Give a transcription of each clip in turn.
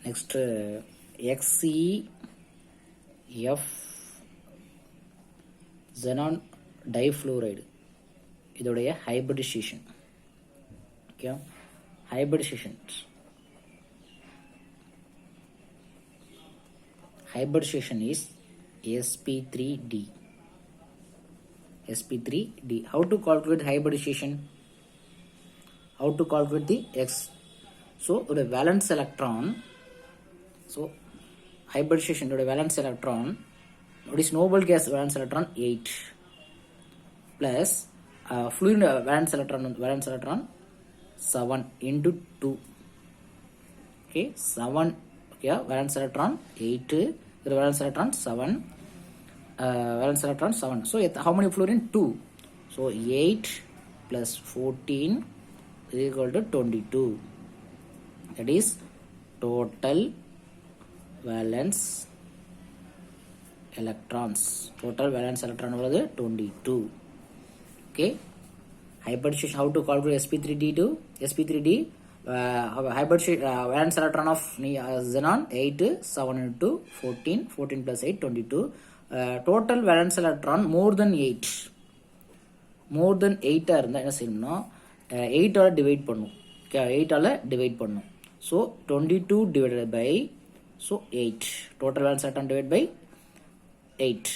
next XeF xenon difluoride இதோடைய hybridization. Okay, hybridization is sp3d. How to calculate hybridization? How to calculate the X? So the valence electron, so hybridization the valence electron, what is noble gas valence electron 8 plus fluid valence electron 7 into 2. Okay, 7. Okay, valence electron 8, the valence electron 7, valence electron 7. So how many fluorine? 2. So 8 plus 14 is equal to 22. That is total valence electrons. Total valence electron was 22. Okay, hybridization. How to calculate sp3d? Hybridization valence electron of xenon 8, 7 into 14 plus 8 22. Total valence electron more than 8 இருந்தால் என்ன செய்யணும்னா 8 all divide பண்ணும். Okay, 8 all divide பண்ணும். So 22 divided by 8. Total valence electron divide by 8.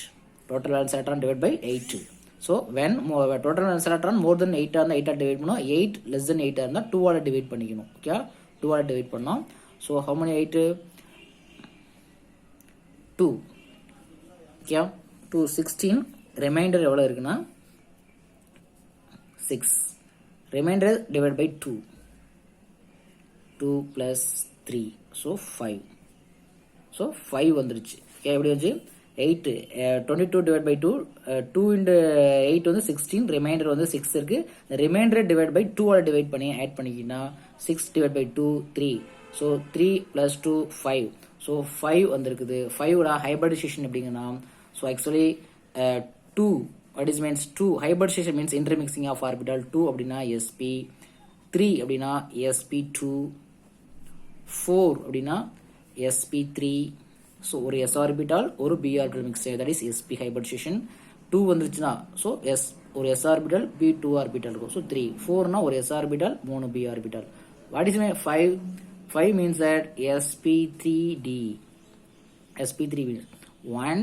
Total valence electron divide by 8. So when total valence electron more then 8 இருந்தால் 8 all divide பண்ணோம். 8 less than 8 இருந்தால் 2 all divide பண்ணிக்கணும். Okay, 2 all divide பண்ணோம். So how many 8? 2. Okay, 2 16. Remainder எவ்வளோ இருக்குன்னா 6. Remainder divide by 2. 2 plus 3. So 5. So 5 வந்துருச்சு. Okay, எப்படி வந்துச்சு? 8 22 டிவைட் பை 2. 2 into 8 வந்து 16. ரிமைண்டர் வந்து 6 இருக்கு. Remainder divide by 2 all divide பண்ணி ஆட் பண்ணிக்கிட்டா 6 divide by 2 3. So 3 plus 2 5. So 5 வந்திருக்குது. 5ஓட ஹைபிரிடைசேஷன் எப்படிங்கன்னா, so actually 2 what is means 2 hybridization means intermixing of orbital. 2 அப்படின்னா sp3 அப்படின்னா sp2, 4 அப்படின்னா sp3. ஸோ ஒரு s ஆர்பிட்டால் ஒரு b ஆர்பிட்டால் மிக்ஸ் ஆகுது, தட் இஸ் sp hybridization. 2 வந்துருச்சுன்னா ஸோ ஒரு s ஆர்பிட்டால் b 2 ஆர்பிட்டால் இருக்கும். ஸோ 3. 4னா ஒரு s orbital 3 b orbital. What is 5 means that sp3d. sp3 means 1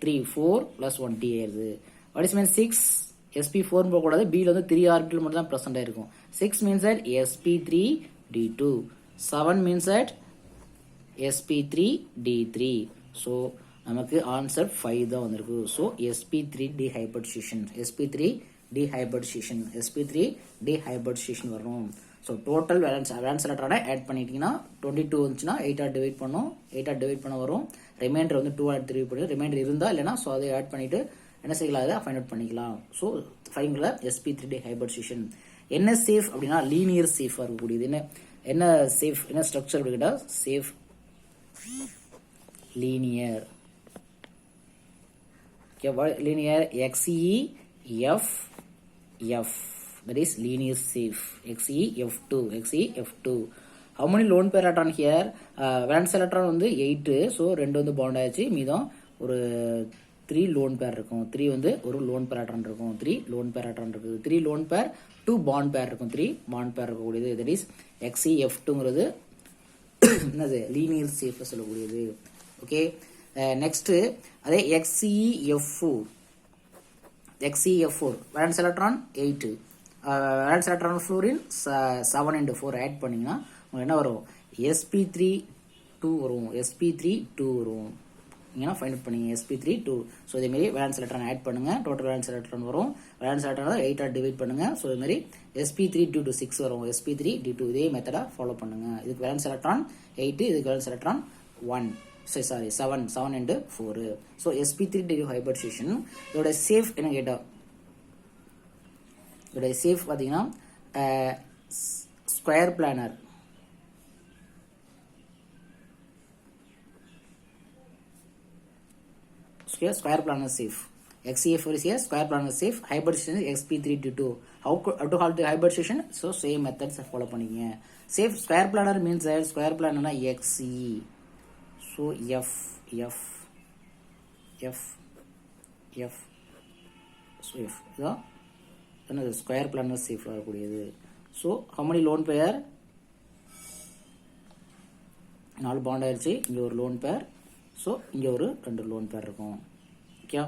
3 4 plus 1 d ஆயிருது. What is mean 6? sp4 போகக்கூடாது, b ல வந்து 3 orbital மட்டும் தான் ப்ரெசென்ட் ஆயிருக்கும். 6 means that sp3d2. 7 means that sp3d3. So நமக்கு ஆன்சர் 5 தான் வந்திருக்கு. ஸோ sp3 dehybridization, sp3 வரும். ஸோ டோட்டல் வேலன்ஸ் எலக்ட்ரானை ஆட் பண்ணிட்டீங்கன்னா 22 வந்துச்சுன்னா 8 ஆல் டிவைட் பண்ணோம். 8 ஆல் டிவைட் பண்ண வரும். ரிமைண்டர் வந்து 2 ஆல் டிவைட் பண்ணி ரிமைண்டர் இருந்தா இல்லைன்னா ஸோ அதை ஆட் பண்ணிட்டு என்ன செய்யலாம், அதை ஃபைண்ட் அவுட் பண்ணிக்கலாம். So final sp3 dehybridization. என்ன சேஃப் அப்படின்னா லீனியர் சேஃபாக இருக்கக்கூடியது. என்ன சேஃப், என்ன ஸ்ட்ரக்சர் அப்படி கேட்டால் safe linear. Linear XeF, that is linear safe. XeF2. How many lone pair electron here? Valence electron வந்து 8, so 2 வந்து bond ஆயிடுச்சு. மீதம் ஒரு 3 lone pair இருக்கும். 3 வந்து ஒரு lone pair electron இருக்கும். 3 lone pair electron இருக்குது. 3 lone pair 2 bond pair இருக்கும். 3 bond pair இருக்கக்கூடியது. that is XeF2ங்கிறது என்னது லீனியர் சேஃப் சொல்லக்கூடியது. ஓகே, நெக்ஸ்ட் அதே XeF4. Valence electron 8, valence electron fluorine 7 into 4 add பண்ணிங்கன்னா உங்களுக்கு என்ன வரும்? sp3 வரும். நீங்கன்னா ஃபைண்ட் அவுட் பண்ணீங்க sp3 ஸோ இதேமாரி வேலன்ஸ் எலக்ட்ரான் ஆட் பண்ணுங்க. டோட்டல் வேலன்ஸ் எலக்ட்ரான் வரும். வேலன்ஸ் எலக்ட்ரான் 8 ஆல் டிவைட் பண்ணுங்க. ஸோ இதுமாரி sp3 6 வரும். sp3 இதே மெத்தடா ஃபாலோ பண்ணுங்க. இதுக்கு வேலன்ஸ் எலக்ட்ரான் 8, இதுக்கு valence electron 1. Sorry 7 into 4. So sp3 dehybridization இதோட சேஃப் என்ன கேட்டா, இதோட சேஃப் பார்த்தீங்கன்னா square planar. Square planar safe. XCF4 is a square planar safe. Hybridization is XP3D2. How to halt the hybridization? So same methods follow பண்ணிங்க. Safe square planar means that square planar XC. So F. So F. Another square planar safe. So how many lone pair? 4 bond ஆயிருச்சு. இங்க ஒரு lone pair. So இங்க ஒரு 2 lone pair இருக்கும். Okay.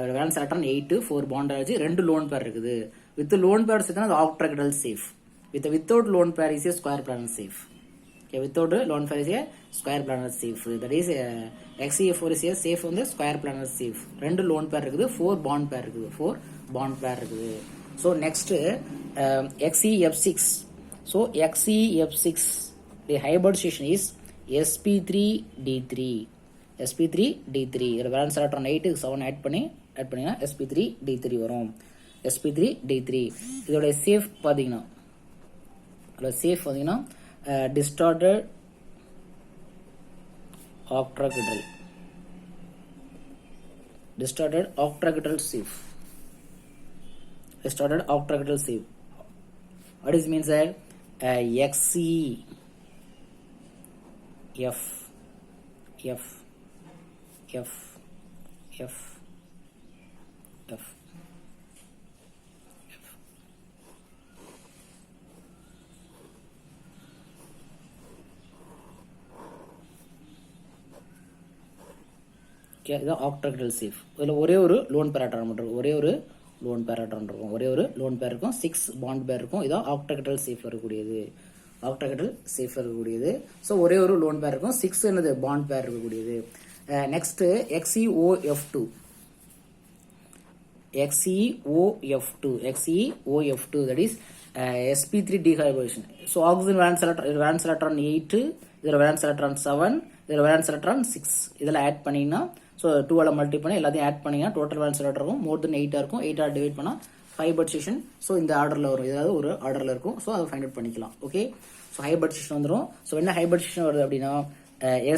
Valence electron 8 4 bond ஆச்சு 2 lone pair இருக்குது with loan pair சேர்த்தா அது octahedral shape without lone pair is a square planar shape okay without lone pair is a square planar shape that is XCF4 is a shape வந்து square planar shape 2 lone pair இருக்குது 4 bond pair இருக்குது 4 bond pair இருக்குது so next XCF6 so XCF6 the hybridization is sp3d3 sp3d3 valence electron 8 7 add பண்ணினா sp3d3 வரும் sp3d3 இதோட safe பாத்தீங்கன்னா distorted octahedral safe what is means that XCF இது ஆக்டாகெட்ரல் safe இதில் ஒரே ஒரு லோன் பேர் ஆட்டம் மட்டும் இருக்கும் ஒரே ஒரு லோன் பேர் இருக்கும் 6 பாண்ட் பேர் இருக்கும் இதான் ஆக்டாகெட்ரல் சேஃப் இருக்கக்கூடியது ஸோ ஒரே ஒரு லோன் பேர் இருக்கும் 6 என்னது பாண்ட் பேர் இருக்கக்கூடியது next XCOF2 that is sp3 dehybridization so oxygen valence electron 8 இதுல valence electron 7 இதுல valence electron 6 இதெல்லாம் ஆட் பண்ணீங்கன்னா so 2 ஆல மல்டி பண்ணி எல்லாத்தையும் ஆட் பண்ணீங்கன்னா டோட்டல் valence electron இருக்கும் more than 8 இருக்கும் 8 ஆல டிவைட் பண்ணா hybridization so இந்த ஆர்டர்ல வரும் ஏதாவது ஒரு ஆர்டர்ல இருக்கும் so அதை ஃபைண்ட் அவுட் பண்ணிக்கலாம் ஓகே so hybridization வந்துரும் so என்ன hybridization வருது அப்படினா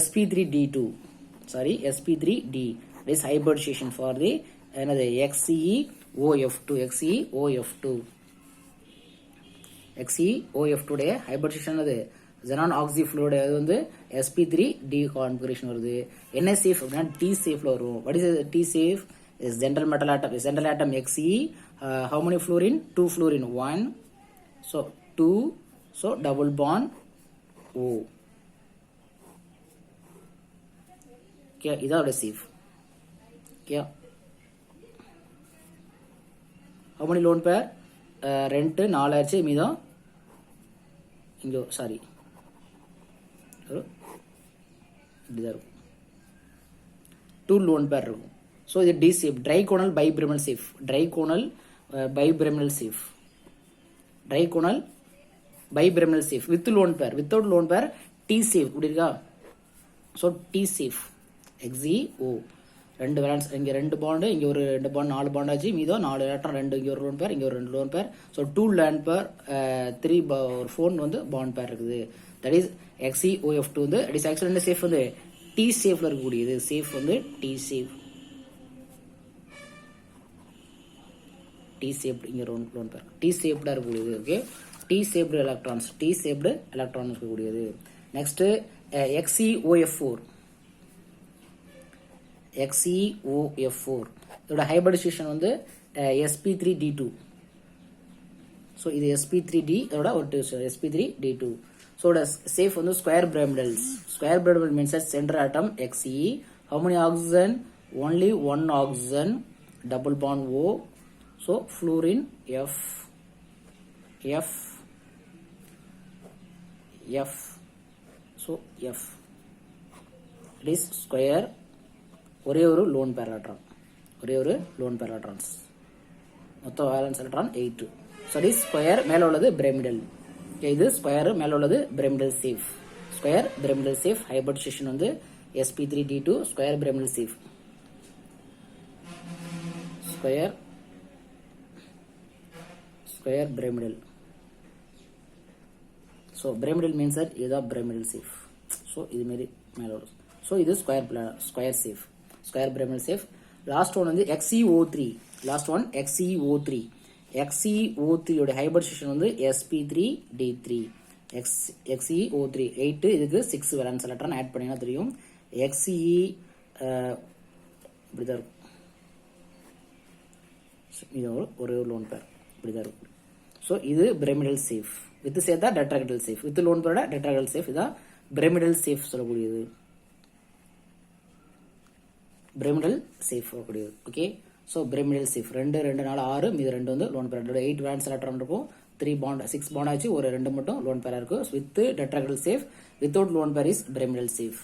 sp3d2 sp3d this hybridization for the another XCOF2 உடைய hybridization அது xenon oxyfluoride அது வந்து sp3d configuration வருது என்ன safe அப்படினா T safeல வரும் what is T safe is general atom Xe how many fluorine 2 fluorine 1 so 2 so double bond O okay இதோட safe okay how many lone pair 2 4 ஆச்சு மீதம் இங்க சாரி இப்படிதான் இருக்கும் 2 lone pair இருக்கும் so இது D safe digonal bipyramidal safe with lone pair without lone pair T safe இப்படி இருக்கா so T safe XCO ரெண்டு வேலன்ஸ் இங்க ரெண்டு பாண்ட் இங்க ஒரு ரெண்டு பாண்ட் 4 பாண்ட் ஆச்சு மீதம் 4 எலக்ட்ரான் ரெண்டு இங்க ஒரு லோன் பேர் இங்க ஒரு ரெண்டு லோன் பேர் சோ 2 லேண்ட் பேர் 3 ஒரு 4 வந்து பாண்ட் பேர் இருக்குது தட் இஸ் XCOF2 வந்து இட் இஸ் ஆக்சுவலி சேஃப் வந்து T சேஃப்ல இருக்கக்கூடியது சேஃப் வந்து T சேஃப் இங்க லோன் பேர் T சேஃப்டா இருக்கக்கூடியது ஓகே T சேஃப்டு எலக்ட்ரான்ஸ் இருக்கக்கூடியது நெக்ஸ்ட் XCOF4 இதோட hybridization வந்து sp3d2 so இது sp3d இதோட ஒரு sp3d2 so the safe வந்து square pyramidal means that center atom Xe how many oxygen only one oxygen double bond O so fluorine F so F it is square ஒரே ஒரு lone pair electrons மொத்த valence electron 8 so this square மேல உள்ளது pyramidal இது square மேல உள்ளது pyramidal safe hybridization வந்து sp3d2 square pyramidal safe square pyramidal so pyramidal means that இதுதான் பிரமிடல் சேஃப் so இது மாதிரி மேல உள்ளது so இது square safe square pyramidal safe last one வந்து XeO3 last one XeO3 XeO3 ஓட ஹைபிரிடைசேஷன் வந்து sp3d3 XeO3 8 இதுக்கு 6 வேலன்ஸ் எலக்ட்ரான் ஆட் பண்ணினா தெரியும் Xe இப்படிதான் இருக்கும் இது ஒரு லோன் பேர் இப்படிதான் இருக்கும் ஸோ இது பிரமிடல் சேஃப் வித் சேர்த்தா டெட்ராஹெட்ரல் சேஃப் வித் லோன் பேரோட டெட்ராஹெட்ரல் சேஃப் இதான் பிரமிடல் சேஃப் சொல்லக்கூடியது பிரமிடல் சேஃப் சொல்லக்கூடியது ஓகே ஸோ பிரமிடல் சேஃப் 2 2 4 6 மீது 2 வந்து லோன் பேர் 8 வேலன்ஸ் எலக்ட்ரான் இருக்கும் 3 பாண்ட் 6 பாண்ட் ஆச்சு ஒரு 2 மட்டும் லோன் பேரா இருக்கும் with tetrahedral safe without lone pair is pyramidal safe